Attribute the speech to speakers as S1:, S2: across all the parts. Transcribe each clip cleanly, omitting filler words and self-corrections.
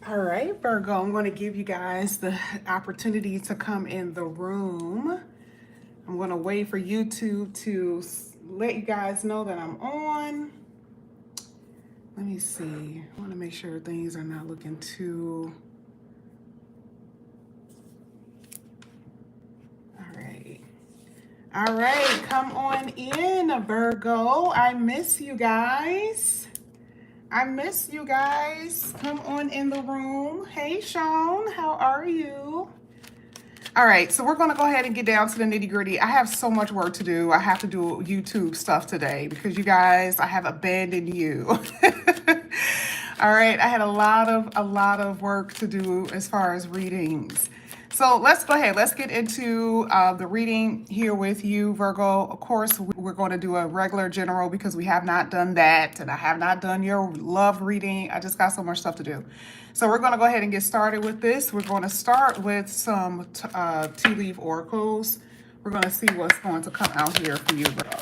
S1: All right, Virgo, I'm going to give you guys the opportunity to come in the room. I'm going to wait for YouTube to let you guys know that I'm on. Let me see. I want to make sure things are not looking too. All right. All right, come on in, Virgo. I miss you guys. I miss you guys. Come on in the room. Hey, Sean, how are you? All right, so we're going to go ahead and get down to the nitty gritty. I have so much work to do. I have to do YouTube stuff today because you guys, I have abandoned you. All right, I had a lot of work to do as far as readings. So let's go ahead. Let's get into the reading here with you, Virgo. Of course, we're going to do a regular general because we have not done that, and I have not done your love reading. I just got so much stuff to do. So we're going to go ahead and get started with this. We're going to start with some tea leaf oracles. We're going to see what's going to come out here for you, Virgo.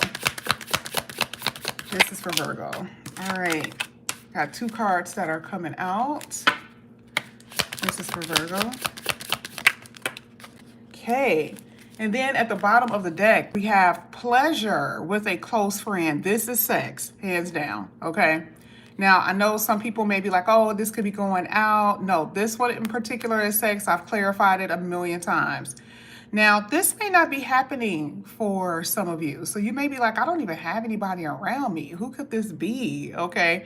S1: This is for Virgo. All right. Got two cards that are coming out. This is for Virgo. Okay. And then at the bottom of the deck, we have pleasure with a close friend. This is sex, hands down. Okay. Now, I know some people may be like, oh, this could be going out. No, this one in particular is sex. I've clarified it a million times. Now, this may not be happening for some of you. So you may be like, I don't even have anybody around me. Who could this be? Okay.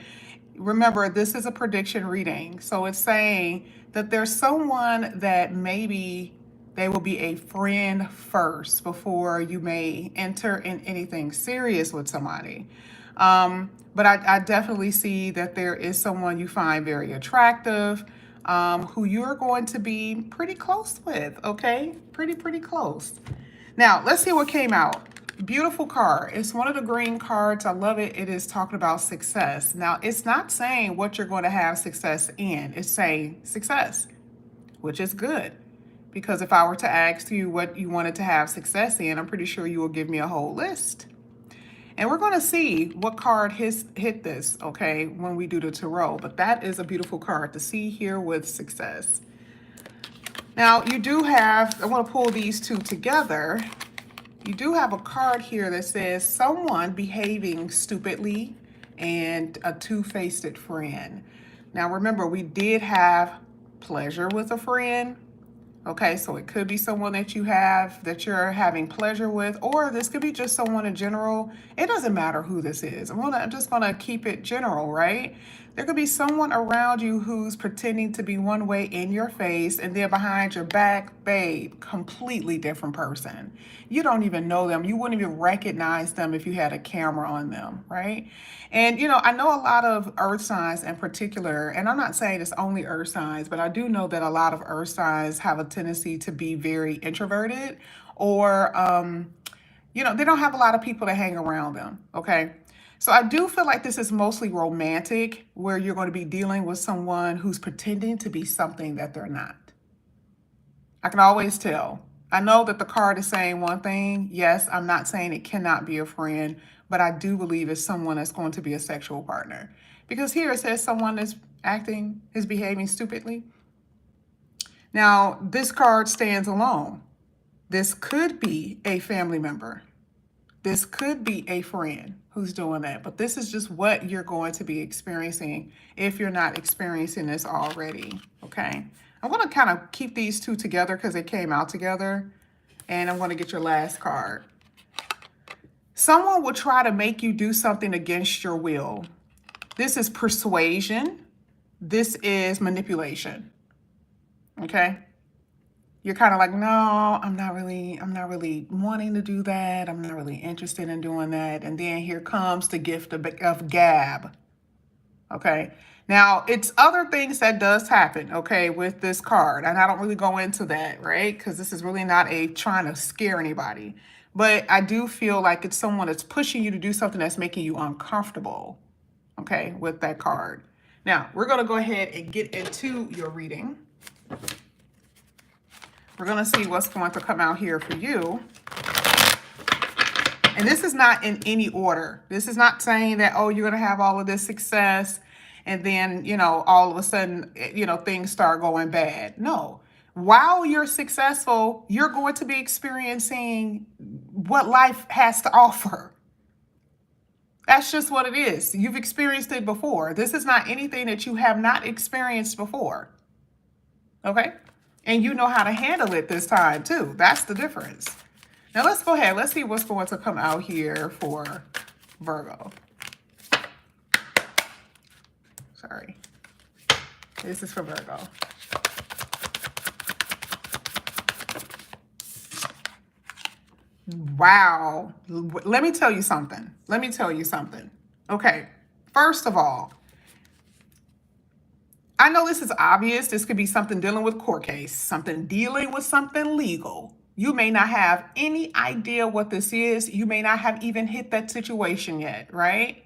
S1: Remember, this is a prediction reading. So it's saying that there's someone that maybe they will be a friend first before you may enter in anything serious with somebody. But I definitely see that there is someone you find very attractive, who you're going to be pretty close with, okay? Pretty close. Now, let's see what came out. Beautiful card. It's one of the green cards. I love it. It is talking about success. Now, it's not saying what you're going to have success in. It's saying success, which is good. Because if I were to ask you what you wanted to have success in, I'm pretty sure you will give me a whole list. And we're going to see what card hit this, okay, when we do the tarot. But that is a beautiful card to see here with success. Now, you do have, I want to pull these two together. You do have a card here that says someone behaving stupidly and a two-faced friend. Now, remember, we did have pleasure with a friend. Okay, so it could be someone that you have, that you're having pleasure with, or this could be just someone in general. It doesn't matter who this is. I'm just gonna keep it general, right? There could be someone around you who's pretending to be one way in your face, and then behind your back, babe, completely different person. You don't even know them. You wouldn't even recognize them if you had a camera on them, right? And, you know, I know a lot of earth signs in particular, and I'm not saying it's only earth signs, but I do know that a lot of earth signs have a tendency to be very introverted, or, you know, they don't have a lot of people to hang around them, okay? So I do feel like this is mostly romantic, where you're going to be dealing with someone who's pretending to be something that they're not. I can always tell. I know that the card is saying one thing. Yes, I'm not saying it cannot be a friend, but I do believe it's someone that's going to be a sexual partner. Because here it says someone is behaving stupidly. Now, this card stands alone. This could be a family member. This could be a friend who's doing that, but this is just what you're going to be experiencing if you're not experiencing this already, okay? I want to kind of keep these two together because they came out together, and I'm going to get your last card. Someone will try to make you do something against your will. This is persuasion. This is manipulation, okay? You're kind of like, no, I'm not really wanting to do that. I'm not really interested in doing that. And then here comes the gift of gab. Okay. Now, it's other things that does happen, okay, with this card. And I don't really go into that, right? Because this is really not a trying to scare anybody. But I do feel like it's someone that's pushing you to do something that's making you uncomfortable, okay, with that card. Now, we're going to go ahead and get into your reading. We're going to see what's going to come out here for you. And this is not in any order. This is not saying that, oh, you're going to have all of this success and then, all of a sudden, things start going bad. No. While you're successful, you're going to be experiencing what life has to offer. That's just what it is. You've experienced it before. This is not anything that you have not experienced before. Okay? And you know how to handle it this time too. That's the difference. Now let's go ahead. Let's see what's going to come out here for Virgo. Sorry. This is for Virgo. Wow. Let me tell you something. Okay. First of all, I know this is obvious. This could be something dealing with court case, something dealing with something legal. You may not have any idea what this is. You may not have even hit that situation yet, right?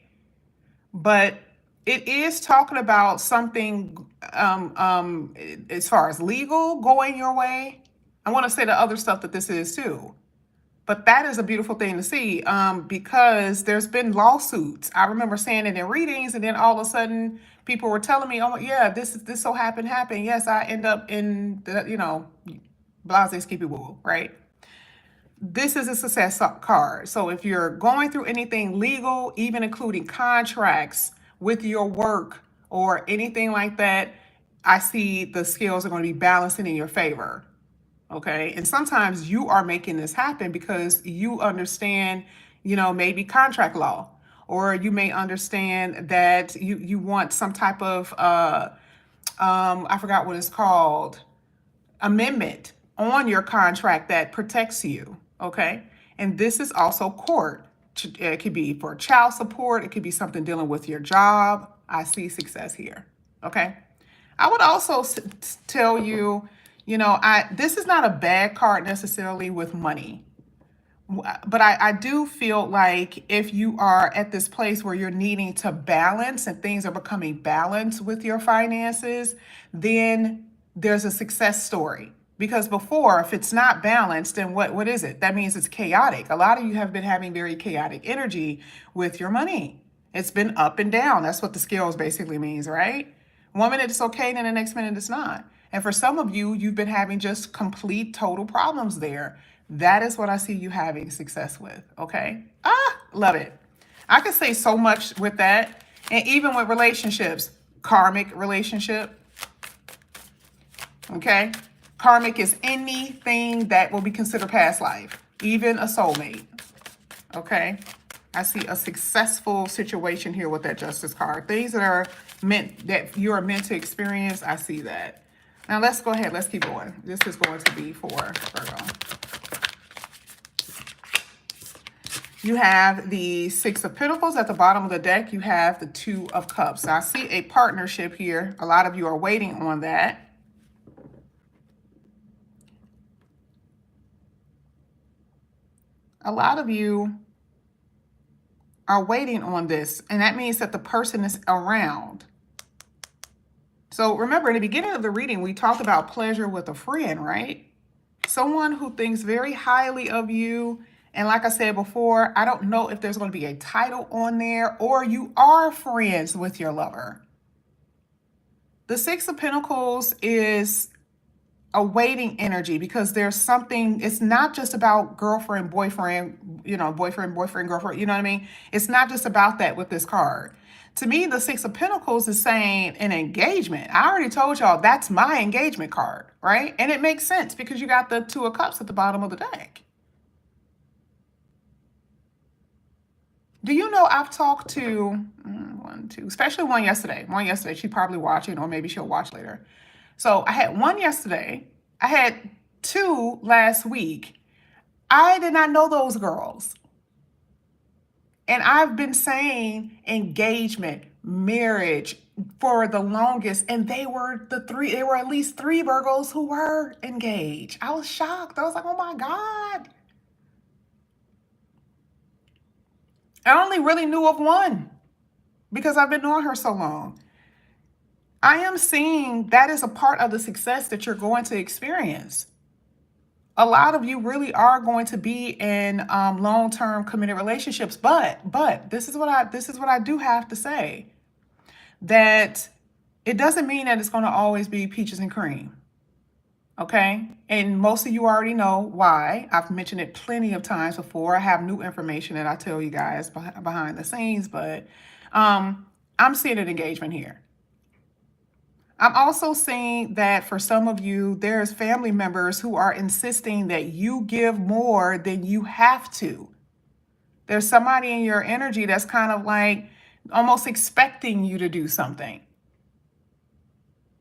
S1: But it is talking about something as far as legal going your way. I want to say the other stuff that this is too. But that is a beautiful thing to see because there's been lawsuits. I remember saying it in readings, and then all of a sudden people were telling me, oh, yeah, this so happened. Yes, I end up in the, blase skippy woo, right? This is a success card. So if you're going through anything legal, even including contracts with your work or anything like that, I see the scales are going to be balancing in your favor. Okay. And sometimes you are making this happen because you understand, maybe contract law, or you may understand that you want some type of, I forgot what it's called, amendment on your contract that protects you. Okay. And this is also court. It could be for child support. It could be something dealing with your job. I see success here. Okay. I would also tell you, this is not a bad card necessarily with money, but I do feel like if you are at this place where you're needing to balance and things are becoming balanced with your finances, then there's a success story. Because before, if it's not balanced, then what is it? That means it's chaotic. A lot of you have been having very chaotic energy with your money. It's been up and down. That's what the scales basically means, right? One minute it's okay, then the next minute it's not. And for some of you, you've been having just complete, total problems there. That is what I see you having success with, okay? Love it. I could say so much with that. And even with relationships, karmic relationship, okay? Karmic is anything that will be considered past life, even a soulmate, okay? I see a successful situation here with that Justice card. Things that you are meant to experience, I see that. Now let's go ahead. Let's keep going. This is going to be for Virgo. You have the Six of Pentacles at the bottom of the deck. You have the Two of Cups. Now, I see a partnership here. A lot of you are waiting on that. A lot of you are waiting on this, and that means that the person is around. So remember, in the beginning of the reading, we talked about pleasure with a friend, right? Someone who thinks very highly of you. And like I said before, I don't know if there's going to be a title on there or you are friends with your lover. The Six of Pentacles is a waiting energy because there's something, it's not just about girlfriend, boyfriend, boyfriend, girlfriend, you know what I mean? It's not just about that with this card. To me, the Six of Pentacles is saying an engagement. I already told y'all that's my engagement card, right? And it makes sense because you got the Two of Cups at the bottom of the deck. Do you know I've talked to especially one yesterday. She's probably watching, or maybe she'll watch later. So I had one yesterday. I had two last week. I did not know those girls. And I've been saying engagement, marriage for the longest. And they were at least three Virgos who were engaged. I was shocked. I was like, oh my God. I only really knew of one because I've been knowing her so long. I am seeing that is a part of the success that you're going to experience. A lot of you really are going to be in long-term committed relationships, but this is what I do have to say. that it doesn't mean that it's going to always be peaches and cream. Okay. And most of you already know why. I've mentioned it plenty of times before. I have new information that I tell you guys behind the scenes, but I'm seeing an engagement here. I'm also seeing that for some of you, there's family members who are insisting that you give more than you have to. There's somebody in your energy that's kind of like almost expecting you to do something.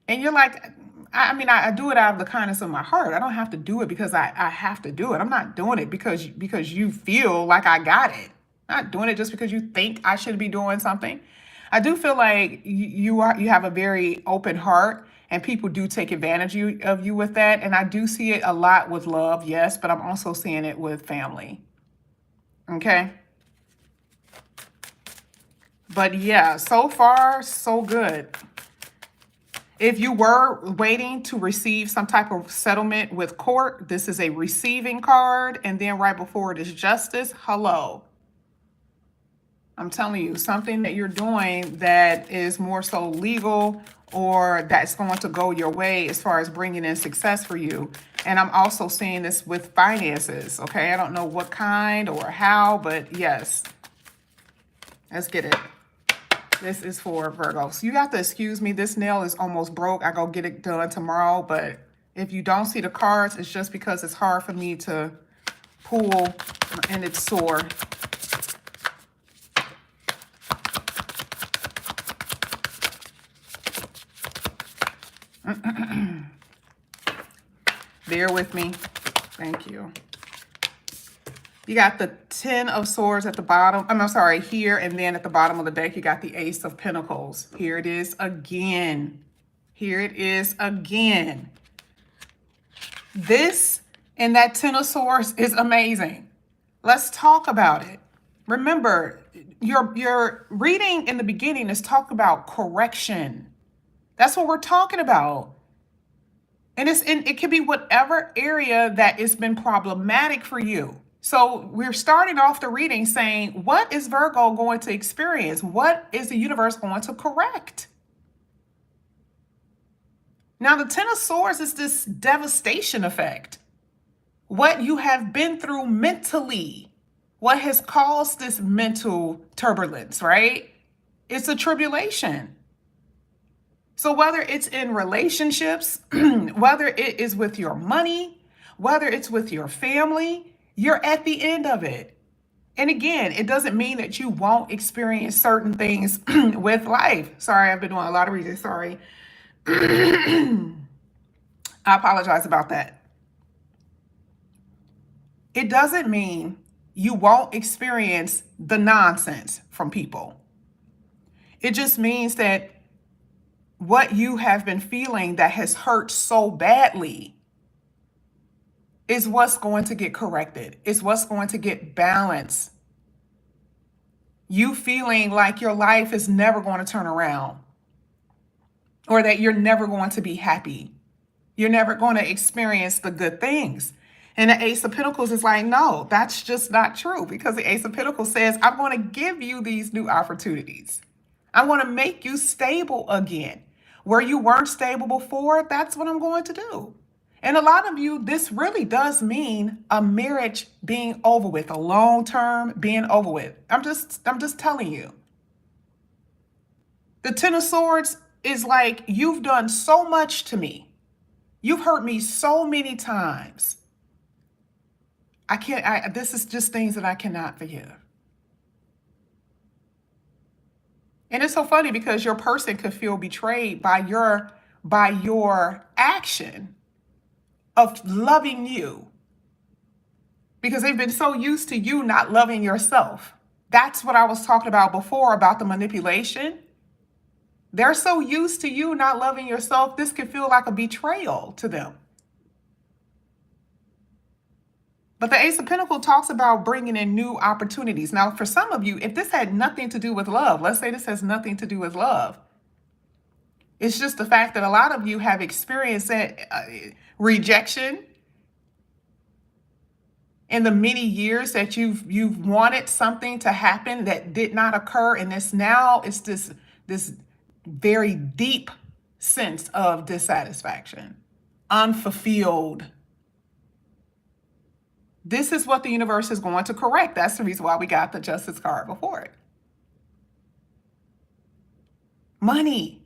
S1: And you're like, I mean, I do it out of the kindness of my heart. I don't have to do it because I have to do it. I'm not doing it because you feel like I got it. I'm not doing it just because you think I should be doing something. I do feel like you have a very open heart, and people do take advantage of you with that. And I do see it a lot with love, yes, but I'm also seeing it with family. Okay. But yeah, so far, so good. If you were waiting to receive some type of settlement with court, this is a receiving card. And then right before it is justice. Hello. I'm telling you, something that you're doing that is more so legal or that's going to go your way as far as bringing in success for you. And I'm also seeing this with finances. Okay. I don't know what kind or how, but yes. Let's get it. This is for Virgo. So you have to excuse me. This nail is almost broke. I go get it done tomorrow. But if you don't see the cards, it's just because it's hard for me to pull and it's sore. Bear with me. Thank you. You got the 10 of Swords at the bottom. I'm sorry, here. And then at the bottom of the deck, you got the Ace of Pentacles. Here it is again. Here it is again. This and that 10 of Swords is amazing. Let's talk about it. Remember, your reading in the beginning is talking about correction. That's what we're talking about. And it can be whatever area that has been problematic for you. So we're starting off the reading saying, what is Virgo going to experience? What is the universe going to correct? Now, the 10 of Swords is this devastation effect. What you have been through mentally, what has caused this mental turbulence, right? It's a tribulation. So whether it's in relationships, whether it is with your money, whether it's with your family, you're at the end of it. And again, it doesn't mean that you won't experience certain things with life. Sorry, I've been doing a lot of reading. Sorry. I apologize about that. It doesn't mean you won't experience the nonsense from people. It just means that what you have been feeling that has hurt so badly is what's going to get corrected. Is what's going to get balanced. You feeling like your life is never going to turn around, or that you're never going to be happy. You're never going to experience the good things. And the Ace of Pentacles is like, no, that's just not true, because the Ace of Pentacles says, I'm going to give you these new opportunities. I want to make you stable again. Where you weren't stable before, that's what I'm going to do. And a lot of you, this really does mean a marriage being over with, a long term being over with. I'm just telling you. The 10 of Swords is like, you've done so much to me. You've hurt me so many times. This is just things that I cannot forgive. And it's so funny because your person could feel betrayed by your action of loving you, because they've been so used to you not loving yourself. That's what I was talking about before about the manipulation. They're so used to you not loving yourself, this could feel like a betrayal to them. But the Ace of Pentacles talks about bringing in new opportunities. Now, for some of you, if this had nothing to do with love, let's say this has nothing to do with love. It's just the fact that a lot of you have experienced rejection in the many years that you've wanted something to happen that did not occur, and it's this very deep sense of dissatisfaction, unfulfilled. This is what the universe is going to correct. That's the reason why we got the Justice card before it. Money.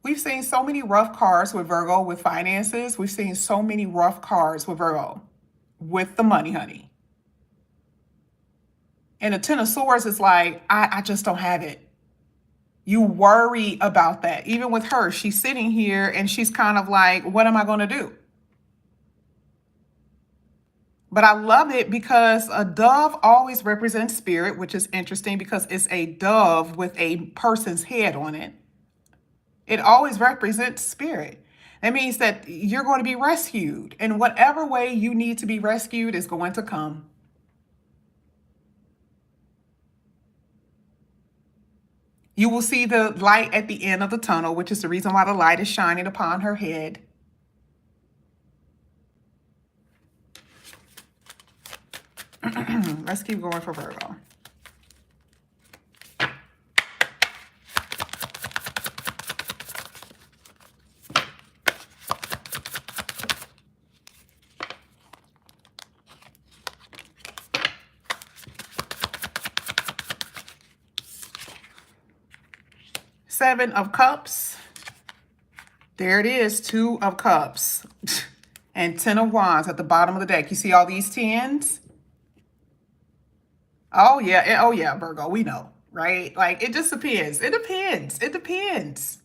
S1: We've seen so many rough cards with Virgo with finances. We've seen so many rough cards with Virgo with the money, honey. And the Ten of Swords is like, I just don't have it. You worry about that. Even with her, she's sitting here and she's kind of like, what am I going to do? But I love it because a dove always represents spirit, which is interesting because it's a dove with a person's head on it. It always represents spirit. That means that you're going to be rescued. And whatever way you need to be rescued is going to come. You will see the light at the end of the tunnel, which is the reason why the light is shining upon her head. Let's keep going for Virgo. Seven of Cups. There it is, Two of Cups. And Ten of Wands at the bottom of the deck. You see all these tens? Oh, yeah, Virgo, we know, right? Like, it just depends. It depends. It depends.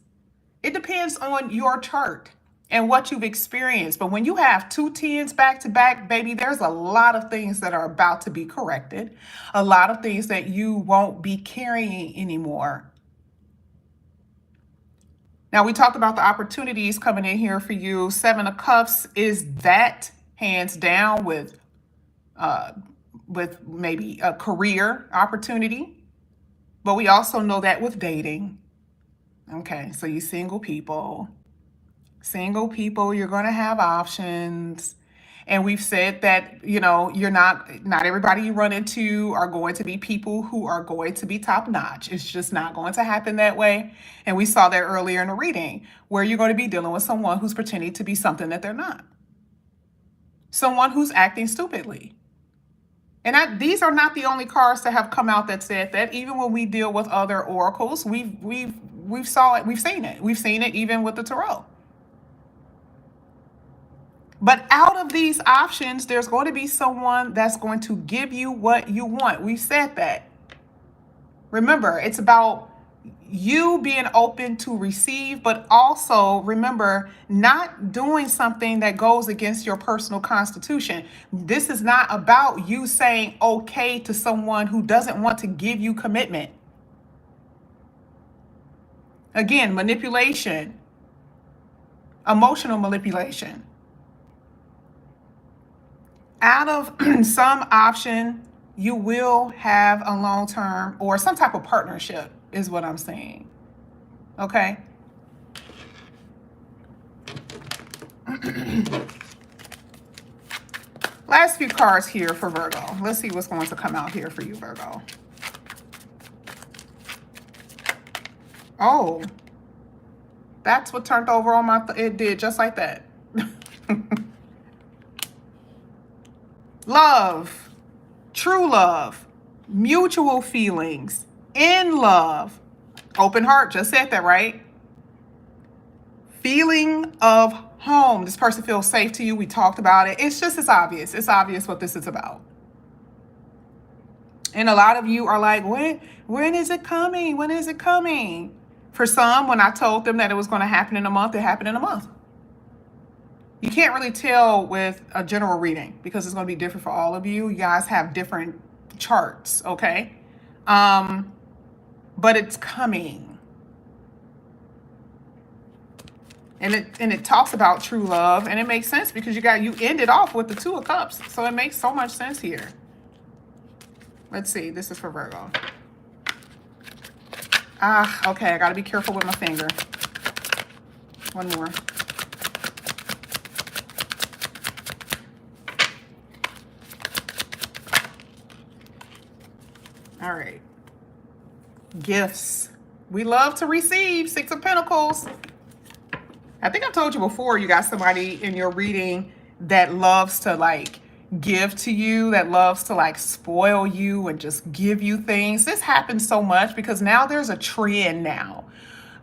S1: It depends on your chart and what you've experienced. But when you have two tens back to back, baby, there's a lot of things that are about to be corrected. A lot of things that you won't be carrying anymore. Now, we talked about the opportunities coming in here for you. Seven of Cups is that, hands down, with maybe a career opportunity. But we also know that with dating. Okay, so you single people, you're going to have options. And we've said that, you know, not everybody you run into are going to be people who are going to be top notch. It's just not going to happen that way. And we saw that earlier in the reading, where you're going to be dealing with someone who's pretending to be something that they're not. Someone who's acting stupidly. And these are not the only cards that have come out that said that. Even when we deal with other oracles, we've seen it. We've seen it even with the tarot. But out of these options, there's going to be someone that's going to give you what you want. We said that. Remember, it's about you being open to receive, but also remember, not doing something that goes against your personal constitution. This is not about you saying okay to someone who doesn't want to give you commitment. Again, manipulation, emotional manipulation. Out of some option, you will have a long-term or some type of partnership is what I'm saying. Okay? Last few cards here for Virgo. Let's see what's going to come out here for you, Virgo. Oh, that's what turned over on my, it did just like that. Love, true love, mutual feelings, in love, open heart, just said that, right? Feeling of home. This person feels safe to you. We talked about it. It's obvious. It's obvious what this is about. And a lot of you are like, when is it coming? When is it coming? For some, when I told them that it was going to happen in a month, it happened in a month. You can't really tell with a general reading because it's going to be different for all of you. You guys have different charts, okay? But it's coming. And it talks about true love, and it makes sense because you ended off with the Two of Cups. So it makes so much sense here. Let's see. This is for Virgo. Okay. I got to be careful with my finger. One more. All right. Gifts. We love to receive. Six of Pentacles. I think I've told you before, you got somebody in your reading that loves to like give to you, that loves to like spoil you and just give you things. This happens so much because now there's a trend now.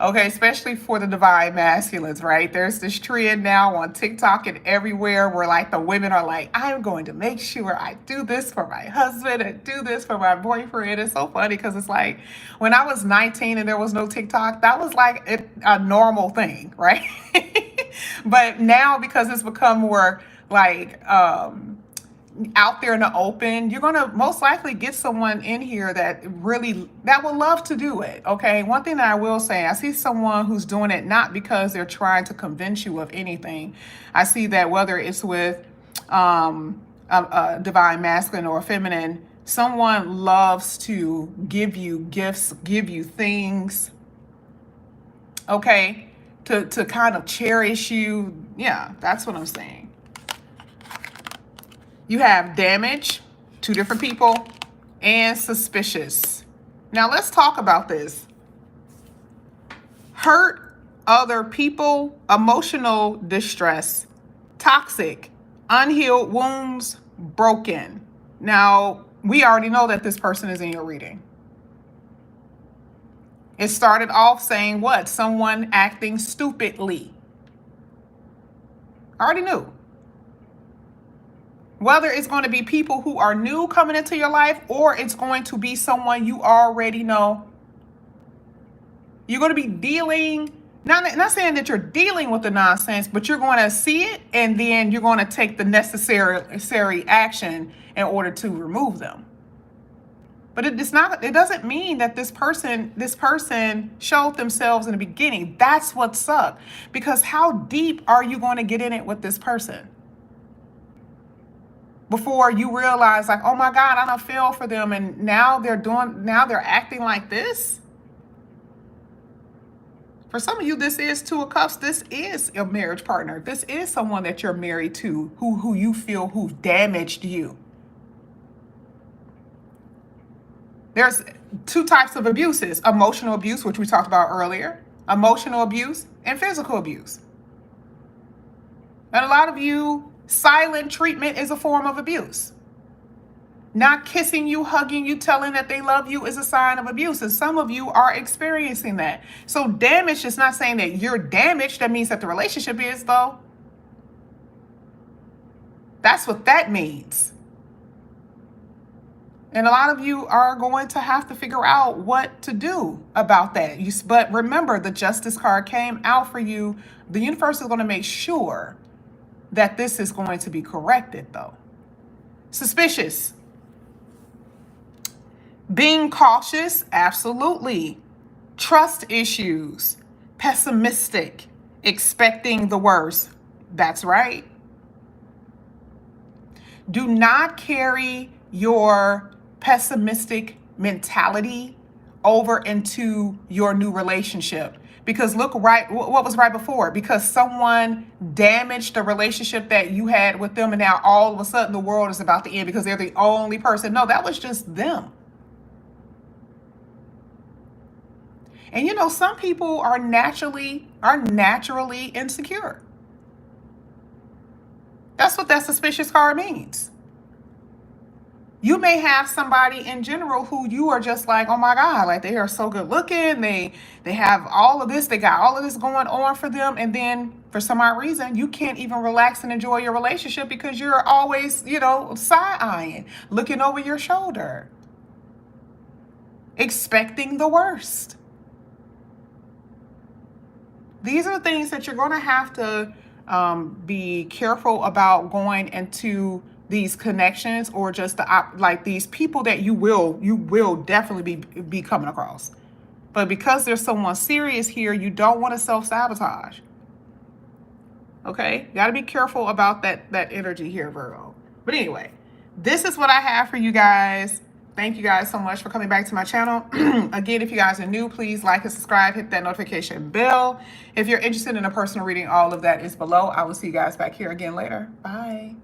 S1: Okay, especially for the divine masculines, right? There's this trend now on TikTok and everywhere where like the women are like, I'm going to make sure I do this for my husband and do this for my boyfriend. It's so funny because it's like when I was 19 and there was no TikTok, that was like a normal thing, right? But now because it's become more like out there in the open, you're going to most likely get someone in here that would love to do it. Okay, one thing that I will say, I see someone who's doing it not because they're trying to convince you of anything. I see that whether it's with a divine masculine or feminine, someone loves to give you gifts, give you things, okay, to kind of cherish you. Yeah, that's what I'm saying. You have damage, two different people, and suspicious. Now let's talk about this. Hurt other people, emotional distress, toxic, unhealed wounds, broken. Now, we already know that this person is in your reading. It started off saying what? Someone acting stupidly. I already knew. Whether it's going to be people who are new coming into your life or it's going to be someone you already know. You're going to be dealing, not saying that you're dealing with the nonsense, but you're going to see it and then you're going to take the necessary action in order to remove them. But it doesn't mean that this person showed themselves in the beginning. That's what sucked. Because how deep are you going to get in it with this person? Before you realize like, oh my God, I don't feel for them. And now they're acting like this. For some of you, this is Two of Cups. This is a marriage partner. This is someone that you're married to who you feel who damaged you. There's two types of abuses: emotional abuse, which we talked about earlier, emotional abuse, and physical abuse. And a lot of you, silent treatment is a form of abuse. Not kissing you, hugging you, telling that they love you is a sign of abuse. And some of you are experiencing that. So damage is not saying that you're damaged. That means that the relationship is, though. That's what that means. And a lot of you are going to have to figure out what to do about that. But remember, the Justice card came out for you. The universe is going to make sure that this is going to be corrected, though. Suspicious. Being cautious, absolutely. Trust issues. Pessimistic. Expecting the worst. That's right. Do not carry your pessimistic mentality over into your new relationship. Because look, right, what was right before? Because someone damaged the relationship that you had with them, and now all of a sudden the world is about to end because they're the only person. No, that was just them. And you know, some people are naturally insecure. That's what that suspicious card means. You may have somebody in general who you are just like, oh my God, like they are so good looking. They have all of this. They got all of this going on for them. And then for some odd reason, you can't even relax and enjoy your relationship because you're always, side-eyeing, looking over your shoulder, expecting the worst. These are things that you're going to have to be careful about going into these connections, or just like these people that you will definitely be coming across. But because there's someone serious here, you don't want to self-sabotage. Okay? You got to be careful about that energy here, Virgo. But anyway, this is what I have for you guys. Thank you guys so much for coming back to my channel. Again, if you guys are new, please like and subscribe, hit that notification bell. If you're interested in a personal reading, all of that is below. I will see you guys back here again later. Bye.